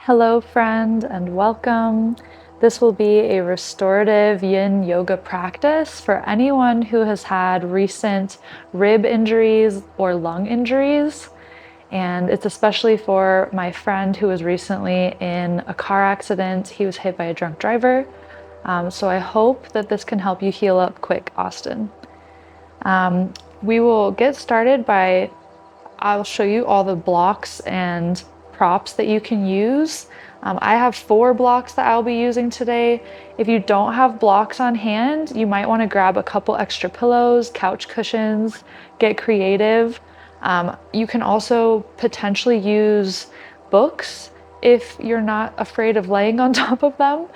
Hello, friend, and welcome. This will be a restorative yin yoga practice for anyone who has had recent rib injuries or lung injuries. And it's especially for my friend who was recently in a car accident. He was hit by a drunk driver. So I hope that this can help you heal up quick, Austin. We will get started by, I'll show you all the blocks and props that you can use. I have 4 blocks that I'll be using today. If you don't have blocks on hand, you might want to grab a couple extra pillows, couch cushions, get creative. You can also potentially use books if you're not afraid of laying on top of them.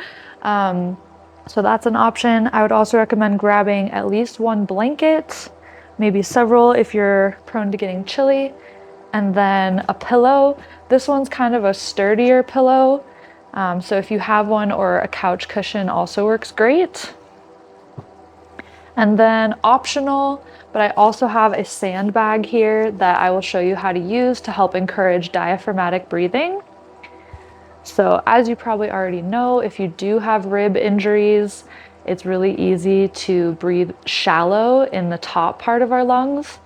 So that's an option. I would also recommend grabbing at least 1 blanket, maybe several if you're prone to getting chilly, and then a pillow. This one's kind of a sturdier pillow. So if you have one, or a couch cushion also works great. And then optional, but I also have a sandbag here that I will show you how to use to help encourage diaphragmatic breathing. So as you probably already know, if you do have rib injuries, it's really easy to breathe shallow in the top part of our lungs,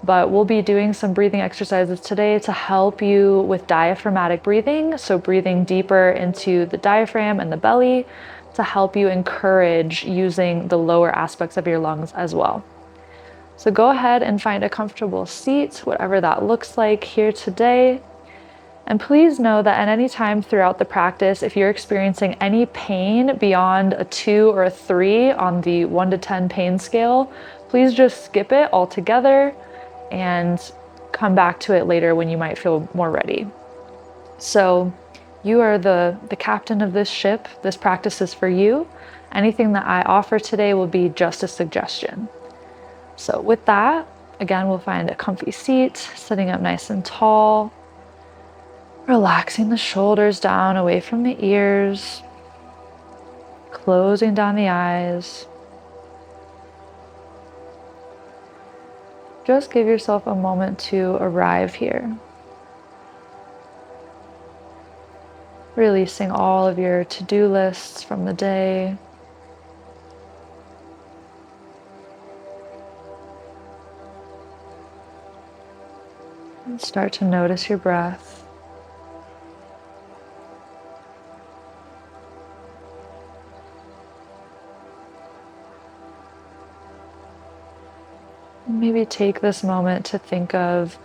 but we'll be doing some breathing exercises today to help you with diaphragmatic breathing. So breathing deeper into the diaphragm and the belly to help you encourage using the lower aspects of your lungs as well. So go ahead and find a comfortable seat, whatever that looks like here today. And please know that at any time throughout the practice, if you're experiencing any pain beyond a 2 or a 3 on the 1 to 10 pain scale, please just skip it altogether and come back to it later when you might feel more ready. So you are the captain of this ship. This practice is for you. Anything that I offer today will be just a suggestion. So with that, again, we'll find a comfy seat, sitting up nice and tall. Relaxing the shoulders down away from the ears, closing down the eyes. Just give yourself a moment to arrive here. Releasing all of your to-do lists from the day. And start to notice your breath. Maybe take this moment to think of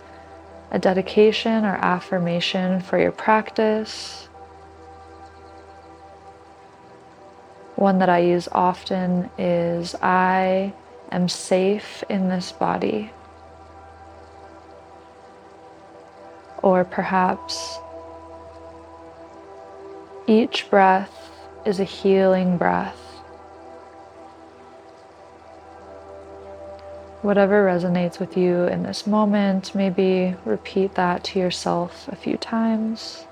a dedication or affirmation for your practice. One that I use often is, I am safe in this body. Or perhaps, each breath is a healing breath. Whatever resonates with you in this moment, maybe repeat that to yourself a few times.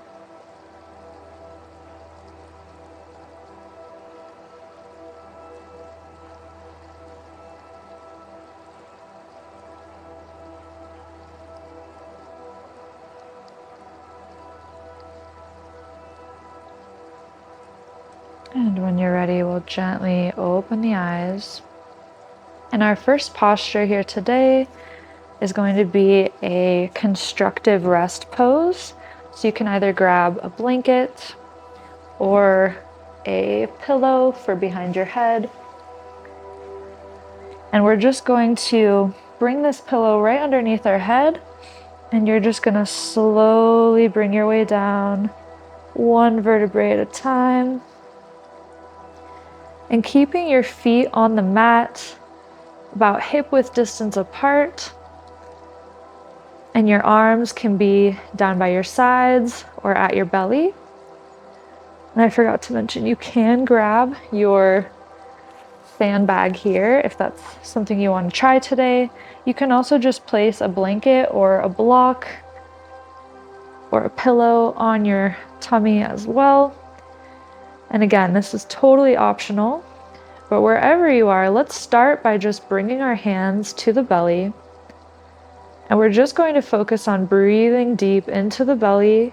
And when you're ready, we'll gently open the eyes. And our first posture here today is going to be a constructive rest pose. So you can either grab a blanket or a pillow for behind your head. And we're just going to bring this pillow right underneath our head, and you're just going to slowly bring your way down, 1 vertebrae at a time. And keeping your feet on the mat about hip-width distance apart, and your arms can be down by your sides or at your belly. And I forgot to mention, you can grab your sandbag here if that's something you want to try today. You can also just place a blanket or a block or a pillow on your tummy as well. And again, this is totally optional. But wherever you are, let's start by just bringing our hands to the belly. And we're just going to focus on breathing deep into the belly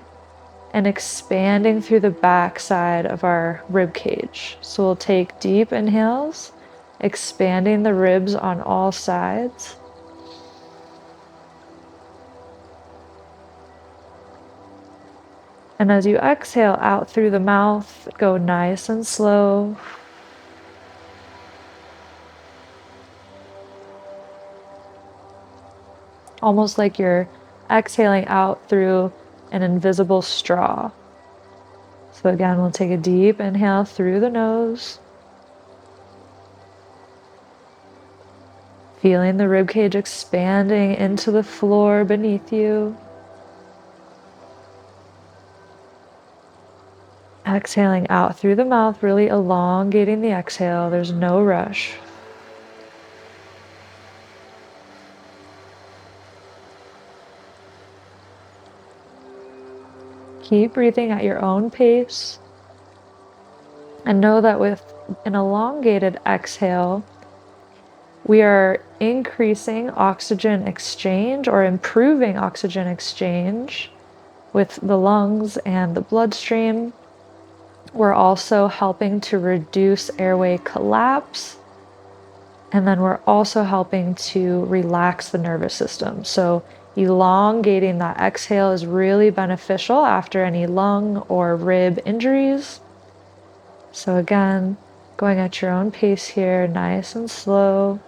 and expanding through the back side of our rib cage. So we'll take deep inhales, expanding the ribs on all sides. And as you exhale out through the mouth, go nice and slow. Almost like you're exhaling out through an invisible straw. So again, we'll take a deep inhale through the nose, feeling the ribcage expanding into the floor beneath you. Exhaling out through the mouth, really elongating the exhale. There's no rush. Keep breathing at your own pace. And know that with an elongated exhale, we are increasing oxygen exchange or improving oxygen exchange with the lungs and the bloodstream. We're also helping to reduce airway collapse. And then we're also helping to relax the nervous system. So elongating that exhale is really beneficial after any lung or rib injuries. So again, going at your own pace here, nice and slow.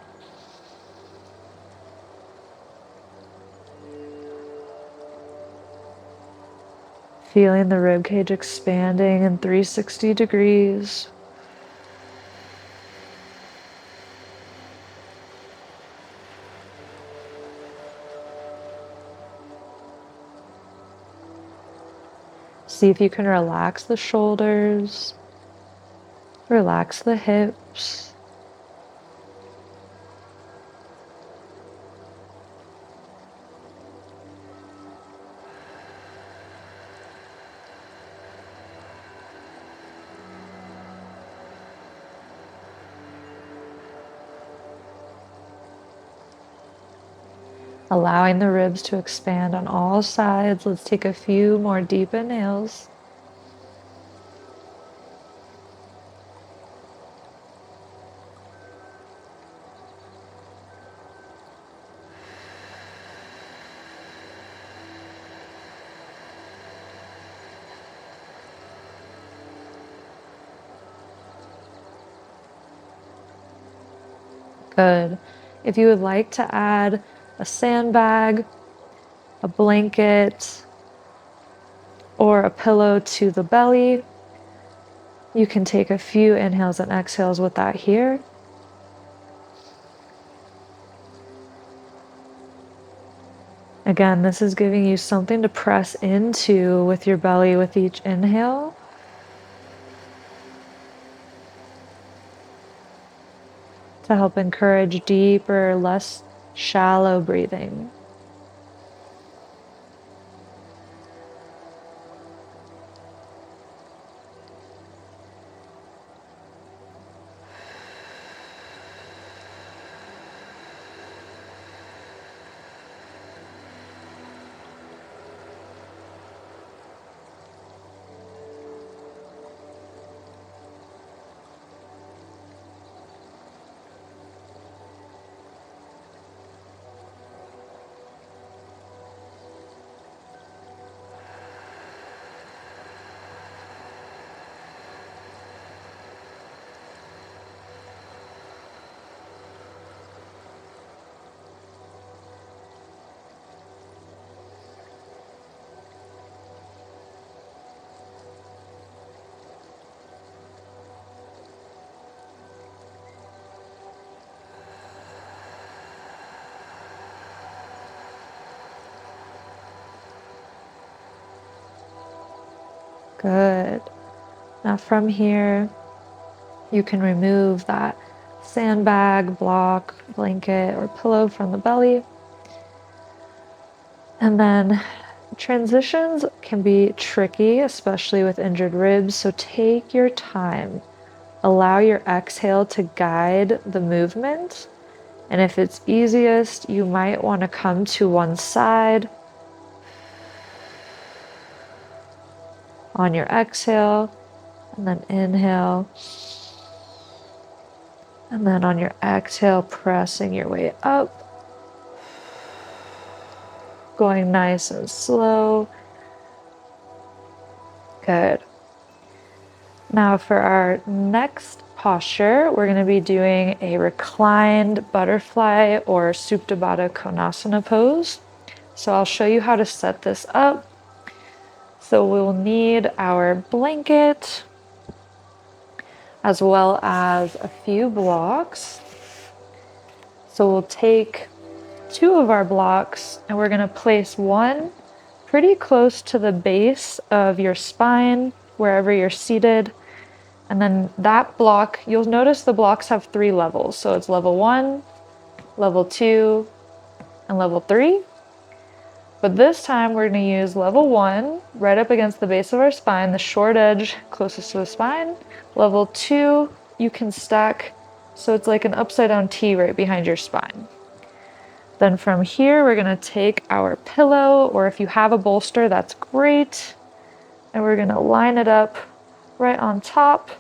Feeling the rib cage expanding in 360 degrees. See if you can relax the shoulders, relax the hips. Allowing the ribs to expand on all sides. Let's take a few more deep inhales. Good. If you would like to add a sandbag, a blanket, or a pillow to the belly, you can take a few inhales and exhales with that here. Again, this is giving you something to press into with your belly with each inhale. To help encourage deeper, less shallow breathing. Good. Now from here, you can remove that sandbag, block, blanket, or pillow from the belly. And then transitions can be tricky, especially with injured ribs, so take your time. Allow your exhale to guide the movement. And if it's easiest, you might want to come to one side on your exhale, and then inhale. And then on your exhale, pressing your way up, going nice and slow. Good. Now for our next posture, we're going to be doing a reclined butterfly or Supta Baddha Konasana pose. So I'll show you how to set this up. So we'll need our blanket as well as a few blocks. So we'll take 2 of our blocks and we're going to place one pretty close to the base of your spine, wherever you're seated. And then that block, you'll notice the blocks have 3 levels. So it's level 1, level 2, and level 3. But this time we're going to use level 1 right up against the base of our spine, the short edge closest to the spine. Level 2, you can stack so it's like an upside down T right behind your spine. Then from here, we're going to take our pillow, or if you have a bolster, that's great. And we're going to line it up right on top.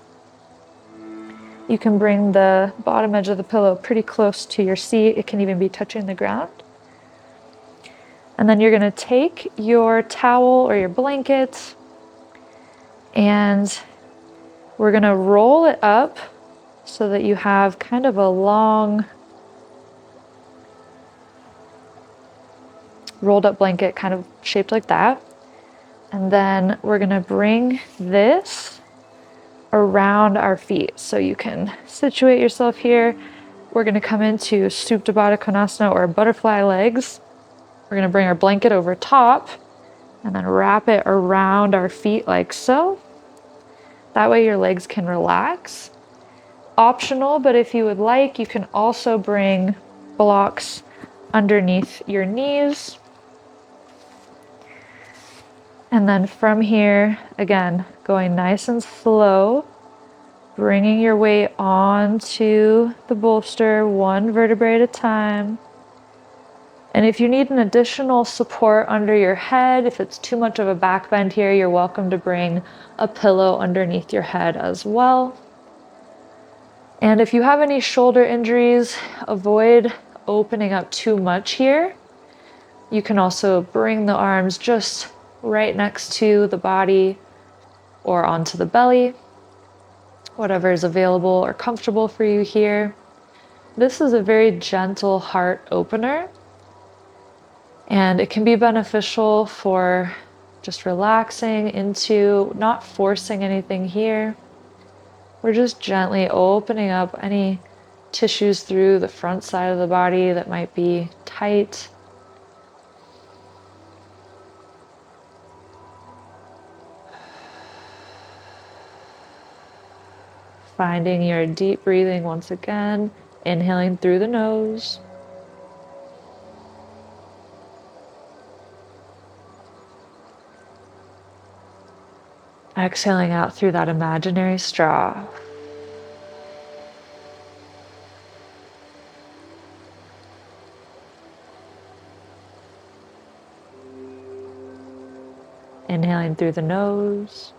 You can bring the bottom edge of the pillow pretty close to your seat. It can even be touching the ground. And then you're going to take your towel or your blanket and we're going to roll it up so that you have kind of a long rolled up blanket kind of shaped like that. And then we're going to bring this around our feet. So you can situate yourself here. We're going to come into Supta Baddha Konasana or butterfly legs. We're going to bring our blanket over top and then wrap it around our feet like so. That way your legs can relax. Optional, but if you would like, you can also bring blocks underneath your knees. And then from here, again, going nice and slow, bringing your weight onto the bolster, 1 vertebrae at a time. And if you need an additional support under your head, if it's too much of a back bend here, you're welcome to bring a pillow underneath your head as well. And if you have any shoulder injuries, avoid opening up too much here. You can also bring the arms just right next to the body or onto the belly, whatever is available or comfortable for you here. This is a very gentle heart opener, and it can be beneficial for just relaxing into, not forcing anything here. We're just gently opening up any tissues through the front side of the body that might be tight. Finding your deep breathing once again, inhaling through the nose. Exhaling out through that imaginary straw. Inhaling through the nose.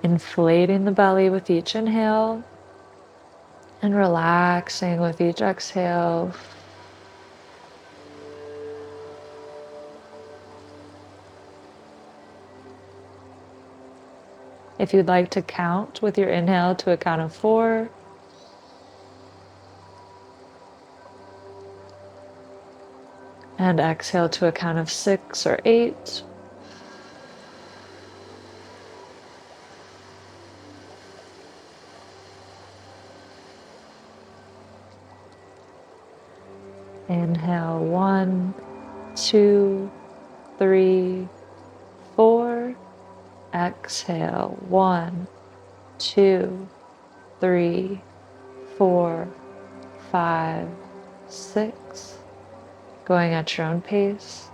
Inflating the belly with each inhale and relaxing with each exhale. If you'd like to count with your inhale to a count of 4, and exhale to a count of 6 or 8. Inhale 1, 2, 3, 4. Exhale 1, 2, 3, 4, 5, 6. Going at your own pace.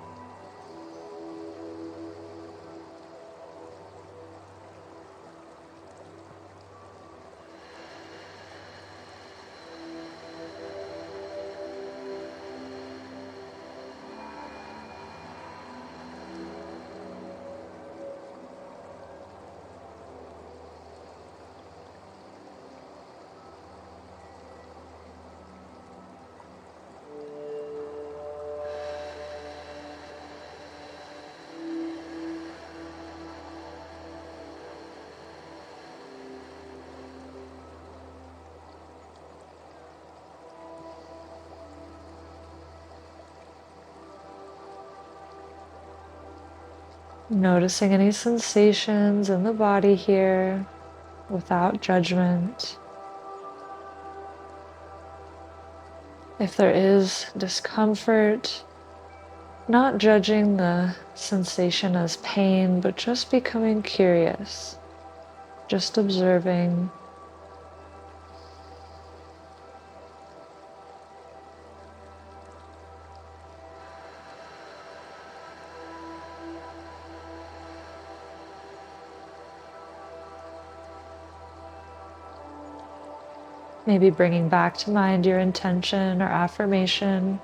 Noticing any sensations in the body here without judgment. If there is discomfort, not judging the sensation as pain, but just becoming curious, just observing. Maybe bringing back to mind your intention or affirmation.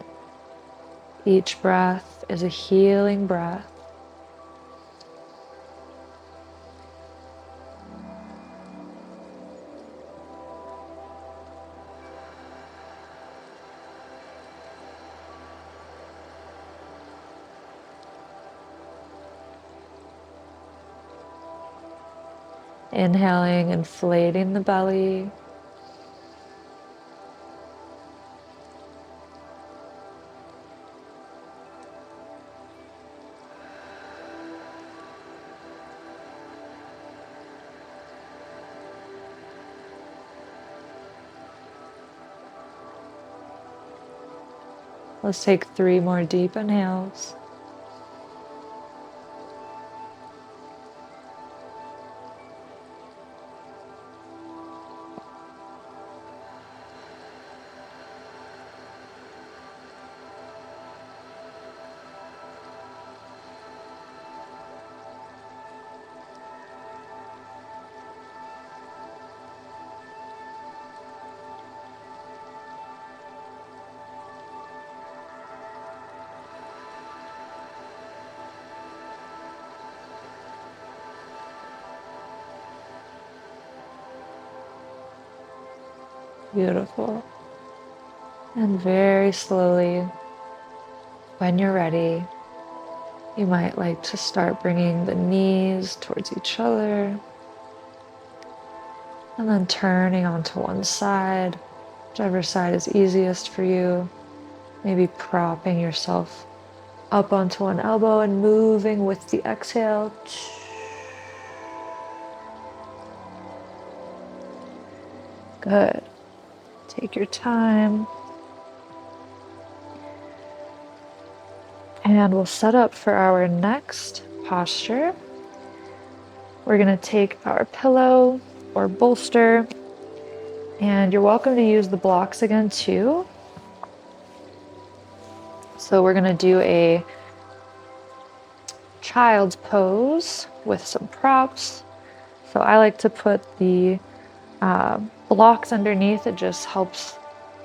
Each breath is a healing breath. Inhaling, inflating the belly. Let's take 3 more deep inhales. Beautiful. And very slowly, when you're ready, you might like to start bringing the knees towards each other and then turning onto one side, whichever side is easiest for you. Maybe propping yourself up onto one elbow and moving with the exhale. Good. Take your time. And we'll set up for our next posture. We're going to take our pillow or bolster, and you're welcome to use the blocks again too. So we're going to do a child's pose with some props. So I like to put the blocks underneath. It just helps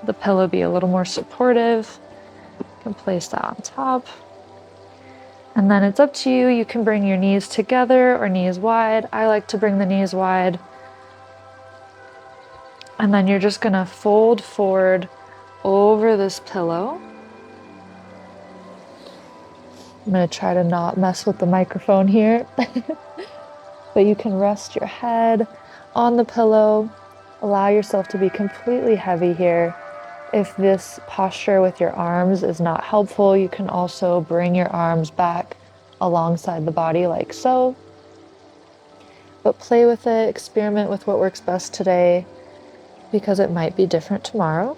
the pillow be a little more supportive. You can place that on top. And then it's up to you. You can bring your knees together or knees wide. I like to bring the knees wide. And then you're just gonna fold forward over this pillow. I'm gonna try to not mess with the microphone here. But you can rest your head on the pillow. Allow yourself to be completely heavy here. If this posture with your arms is not helpful, you can also bring your arms back alongside the body like so. But play with it, experiment with what works best today, because it might be different tomorrow.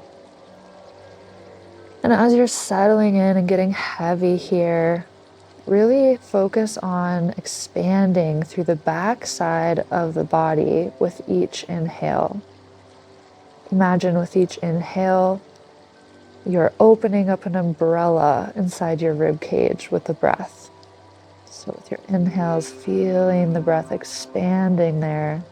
And as you're settling in and getting heavy here, really focus on expanding through the back side of the body with each inhale. Imagine with each inhale, you're opening up an umbrella inside your rib cage with the breath. So with your inhales, feeling the breath expanding there.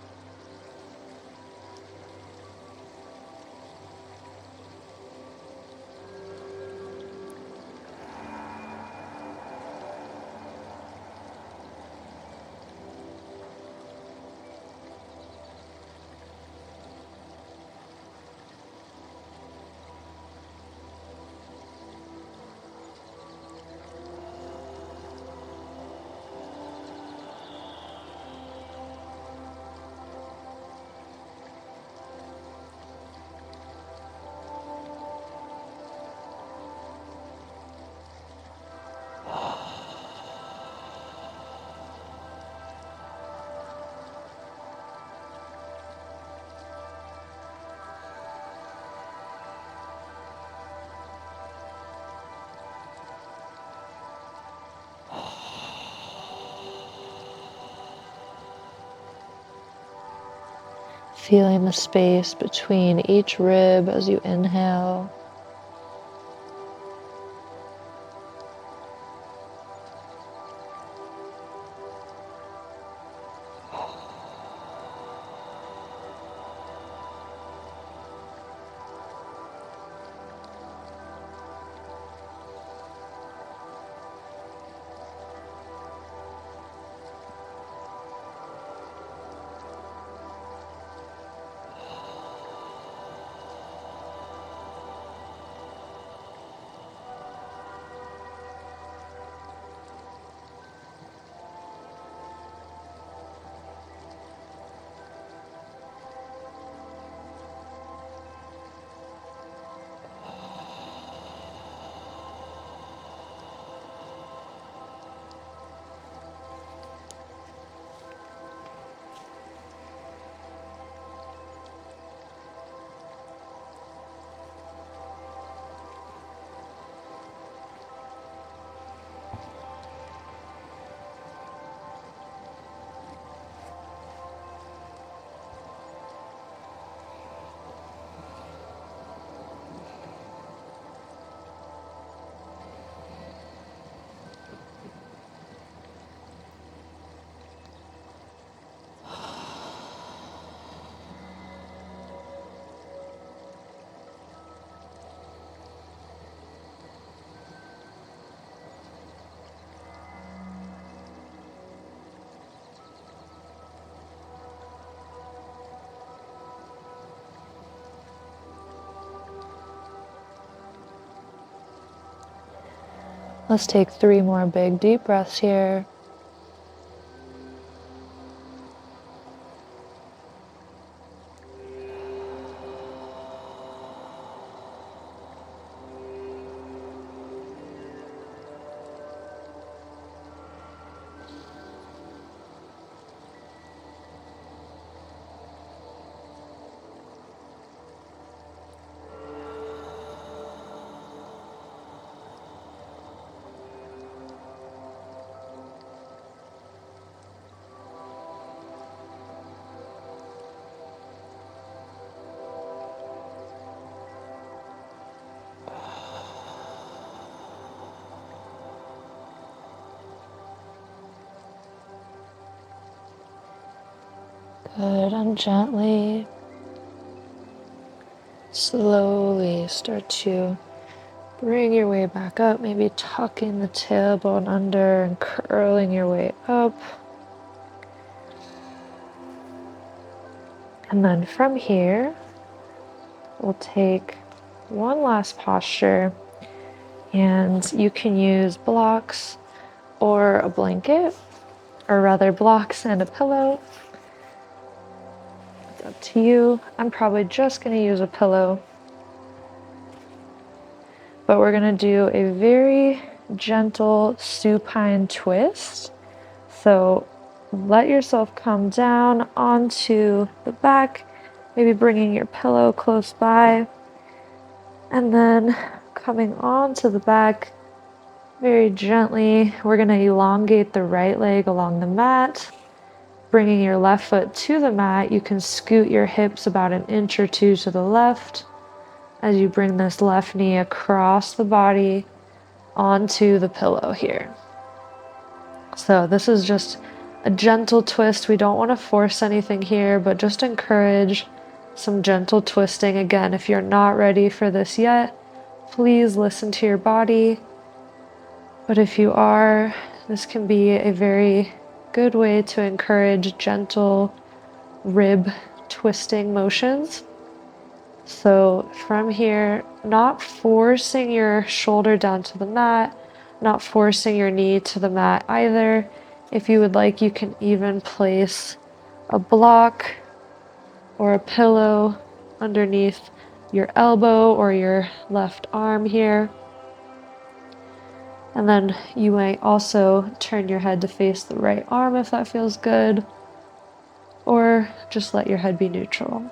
Feeling the space between each rib as you inhale. Let's take 3 more big deep breaths here. Good, and gently, slowly start to bring your way back up, maybe tucking the tailbone under and curling your way up. And then from here, we'll take one last posture, and you can use blocks or a blanket, or rather blocks and a pillow. It's up to you. I'm probably just going to use a pillow, but we're going to do a very gentle supine twist. So let yourself come down onto the back, maybe bringing your pillow close by, and then coming onto the back very gently. We're going to elongate the right leg along the mat, bringing your left foot to the mat. You can scoot your hips about an inch or two to the left as you bring this left knee across the body onto the pillow here. So this is just a gentle twist. We don't want to force anything here, but just encourage some gentle twisting. Again, if you're not ready for this yet, please listen to your body. But if you are, this can be a very good way to encourage gentle rib twisting motions. So from here, not forcing your shoulder down to the mat, not forcing your knee to the mat either. If you would like, you can even place a block or a pillow underneath your elbow or your left arm here. And then you might also turn your head to face the right arm if that feels good, or just let your head be neutral.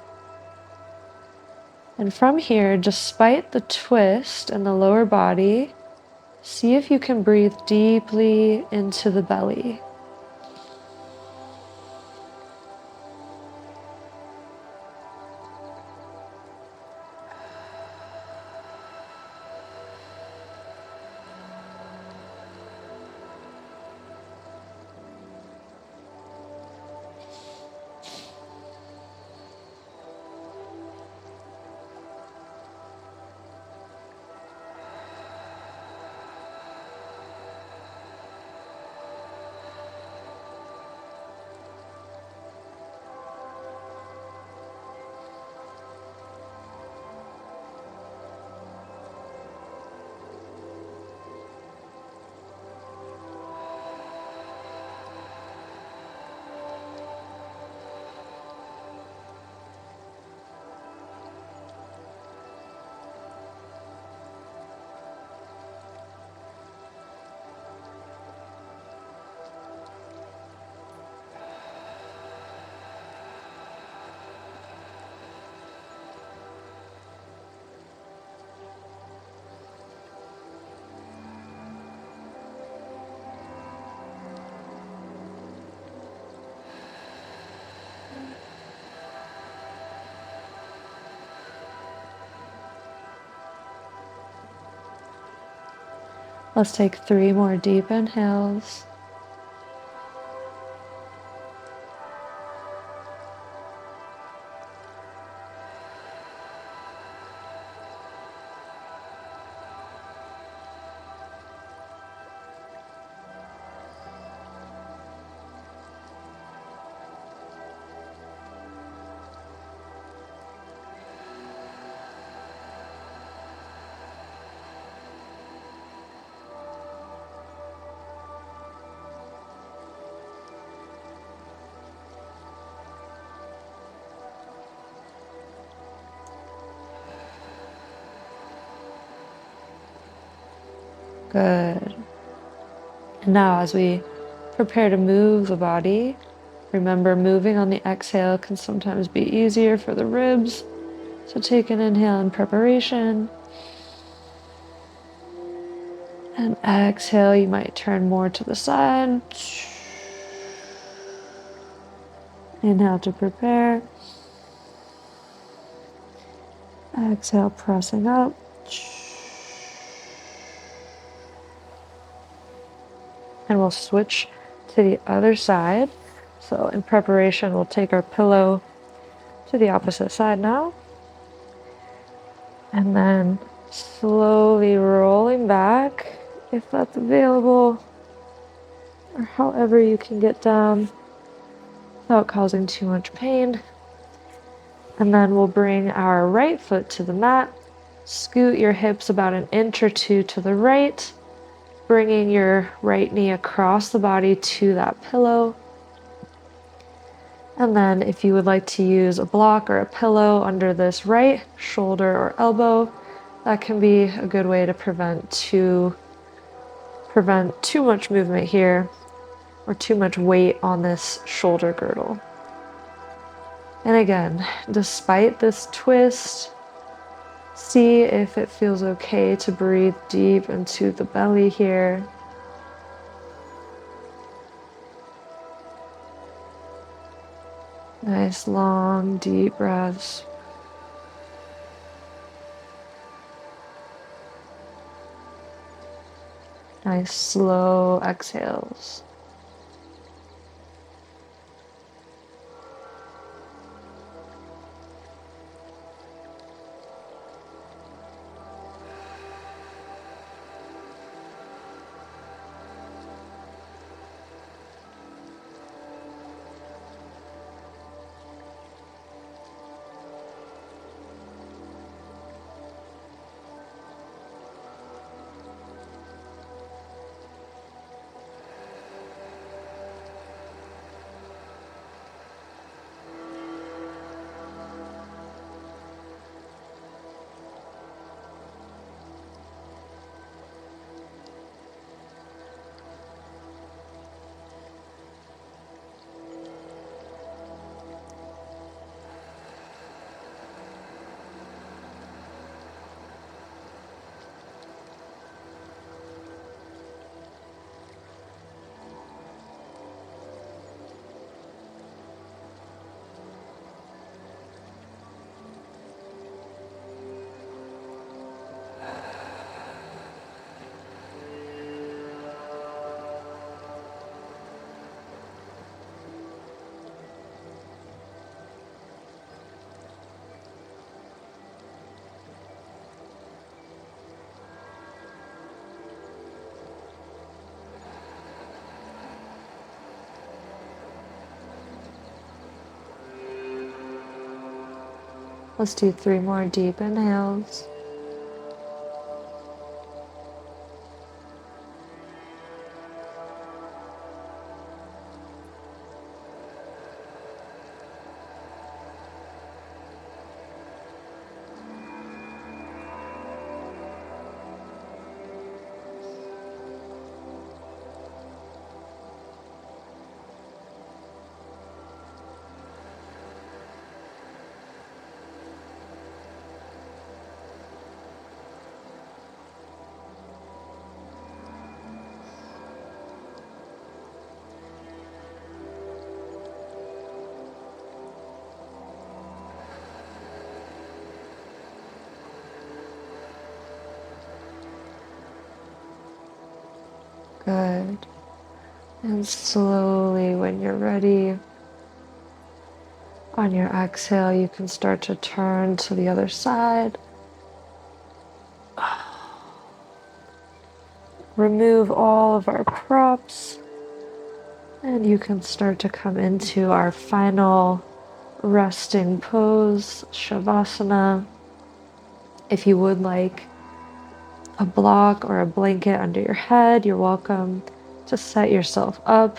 And from here, despite the twist in the lower body, see if you can breathe deeply into the belly. Let's take 3 more deep inhales. Good. And now as we prepare to move the body, remember moving on the exhale can sometimes be easier for the ribs. So take an inhale in preparation. And exhale, you might turn more to the side. Inhale to prepare. Exhale, pressing up. And we'll switch to the other side. So in preparation, we'll take our pillow to the opposite side now. And then slowly rolling back, if that's available, or however you can get down without causing too much pain. And then we'll bring our right foot to the mat. Scoot your hips about an inch or two to the right, bringing your right knee across the body to that pillow. And then if you would like to use a block or a pillow under this right shoulder or elbow, that can be a good way to prevent too much movement here or too much weight on this shoulder girdle. And again, despite this twist, see if it feels okay to breathe deep into the belly here. Nice long, deep breaths. Nice slow exhales. Let's do 3 more deep inhales. Good. And slowly, when you're ready, on your exhale, you can start to turn to the other side. Remove all of our props, and you can start to come into our final resting pose, Shavasana. If you would like a block or a blanket under your head, you're welcome to set yourself up.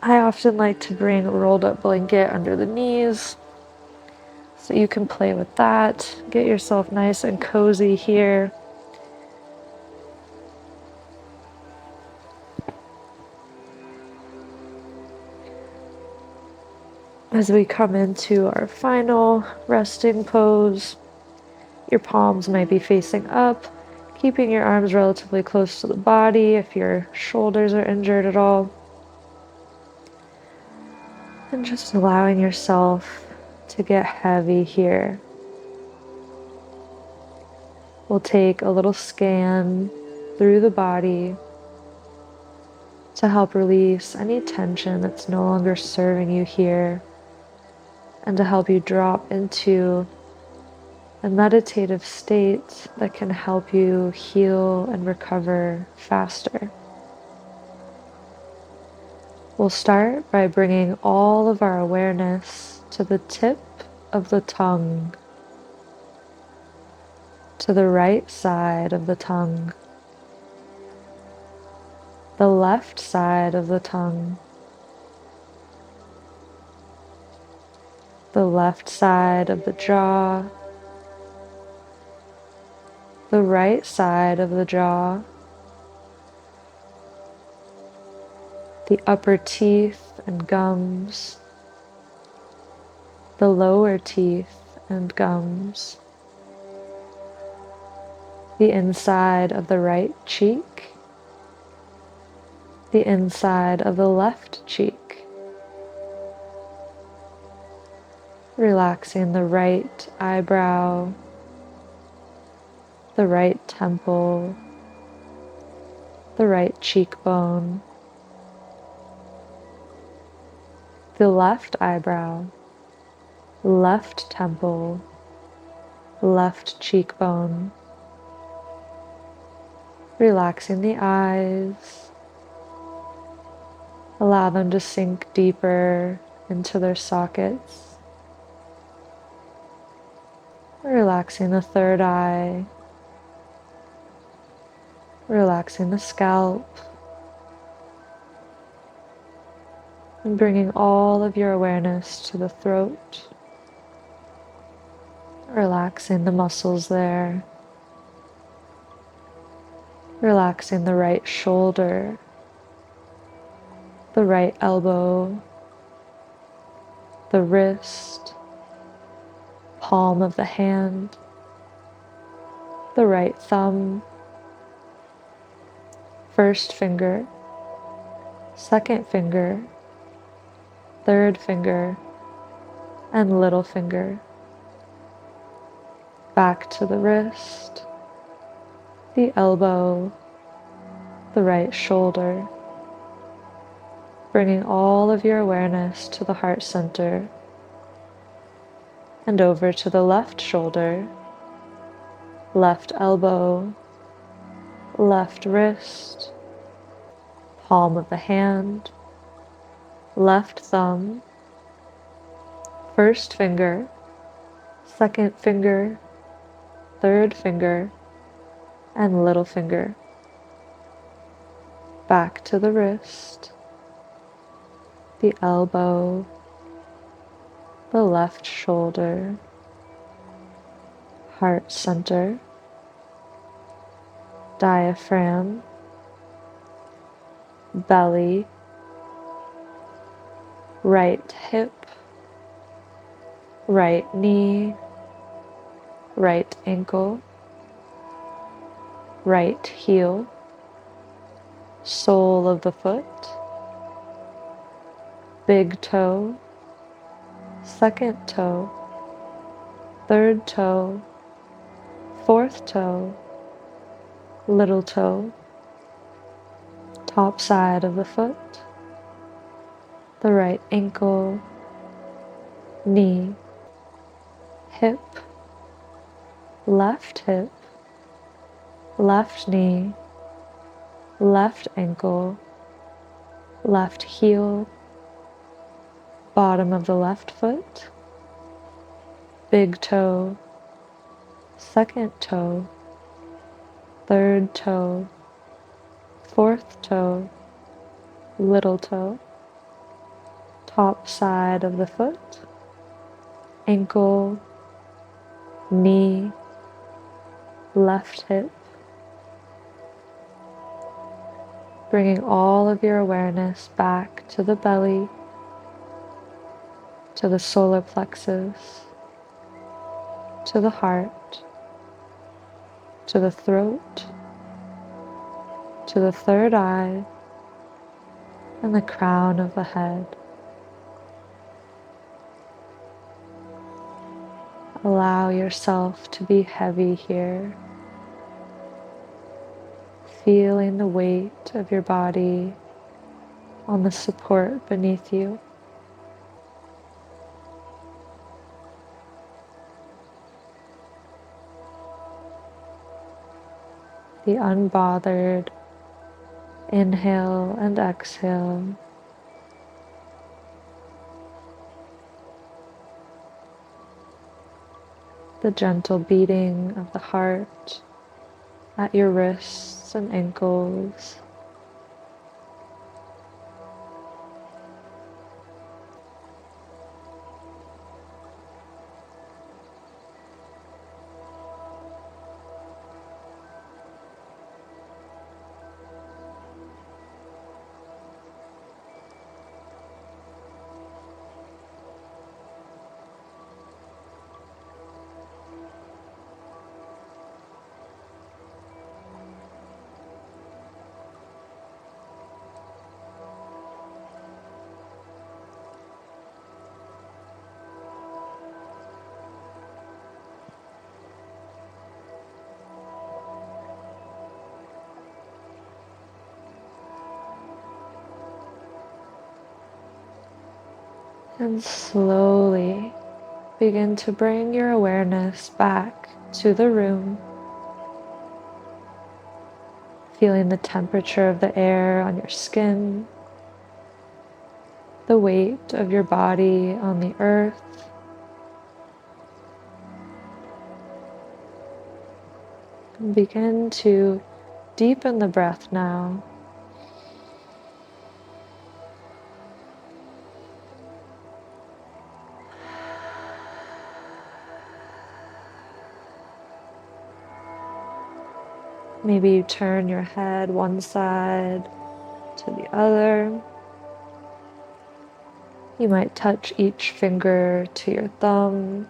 I often like to bring a rolled up blanket under the knees, so you can play with that. Get yourself nice and cozy here. As we come into our final resting pose, your palms might be facing up, keeping your arms relatively close to the body if your shoulders are injured at all. And just allowing yourself to get heavy here. We'll take a little scan through the body to help release any tension that's no longer serving you here, and to help you drop into a meditative state that can help you heal and recover faster. We'll start by bringing all of our awareness to the tip of the tongue, to the right side of the tongue, the left side of the tongue, the left side of the jaw, the right side of the jaw, the upper teeth and gums, the lower teeth and gums, the inside of the right cheek, the inside of the left cheek, relaxing the right eyebrow, the right temple, the right cheekbone, the left eyebrow, left temple, left cheekbone, relaxing the eyes. Allow them to sink deeper into their sockets. Relaxing the third eye, relaxing the scalp, and bringing all of your awareness to the throat, relaxing the muscles there, relaxing the right shoulder, the right elbow, the wrist, palm of the hand, the right thumb, first finger, second finger, third finger, and little finger. Back to the wrist, the elbow, the right shoulder, bringing all of your awareness to the heart center, and over to the left shoulder, left elbow, left wrist, palm of the hand, left thumb, first finger, second finger, third finger, and little finger. Back to the wrist, the elbow, the left shoulder, heart center, diaphragm, belly, right hip, right knee, right ankle, right heel, sole of the foot, big toe, second toe, third toe, fourth toe, little toe, top side of the foot, the right ankle, knee, hip, left knee, left ankle, left heel, bottom of the left foot, big toe, second toe, third toe, fourth toe, little toe, top side of the foot, ankle, knee, left hip, bringing all of your awareness back to the belly, to the solar plexus, to the heart, to the throat, to the third eye, and the crown of the head. Allow yourself to be heavy here, feeling the weight of your body on the support beneath you. The unbothered inhale and exhale. The gentle beating of the heart at your wrists and ankles. And slowly begin to bring your awareness back to the room, feeling the temperature of the air on your skin, the weight of your body on the earth. And begin to deepen the breath now. Maybe you turn your head one side to the other. You might touch each finger to your thumb,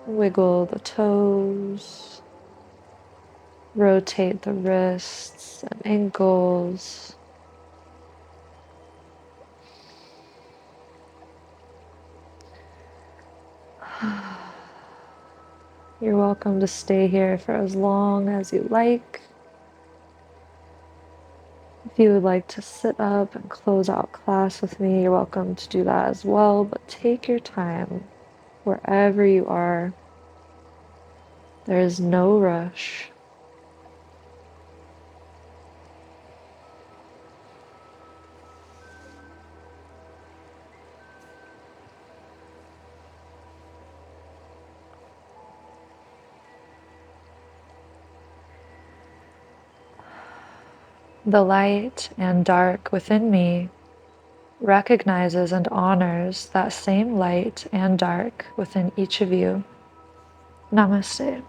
wiggle the toes, rotate the wrists and ankles. You're welcome to stay here for as long as you like. If you would like to sit up and close out class with me, you're welcome to do that as well, but take your time wherever you are. There is no rush. The light and dark within me recognizes and honors that same light and dark within each of you. Namaste.